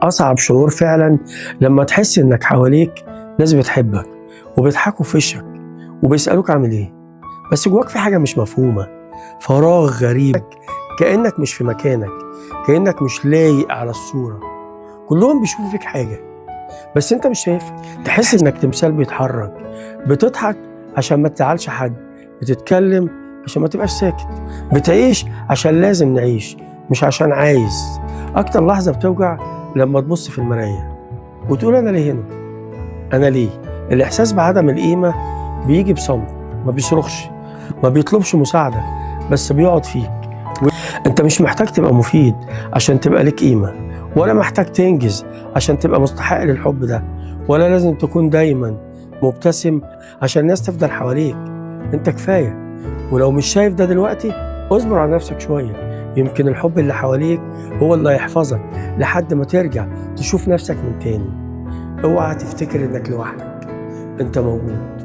أصعب شعور فعلا لما تحس إنك حواليك ناس بتحبك وبيضحكوا في وشك وبيسألوك عامل إيه، بس جواك في حاجة مش مفهومة، فراغ غريب، كأنك مش في مكانك، كأنك مش لايق على الصورة. كلهم بيشوفوا فيك حاجة بس أنت مش شايفها. تحس إنك تمثال بيتحرك، بتضحك عشان ما تزعلش حد، بتتكلم عشان ما تبقاش ساكت، بتعيش عشان لازم نعيش مش عشان عايز. أكتر لحظة بتوجع لما تبص في المراية وتقول أنا ليه هنا؟ أنا ليه؟ الإحساس بعدم القيمة بيجي بصمت، ما بيصرخش، ما بيطلبش مساعدة، بس بيقعد فيك. أنت مش محتاج تبقى مفيد عشان تبقى لك قيمة، ولا محتاج تنجز عشان تبقى مستحق للحب ده، ولا لازم تكون دايما مبتسم عشان الناس تفضل حواليك. أنت كفاية، ولو مش شايف ده دلوقتي اصبر على نفسك شوية، يمكن الحب اللي حواليك هو اللي هيحفظك لحد ما ترجع تشوف نفسك من تاني. اوعى تفتكر انك لوحدك، انت موجود.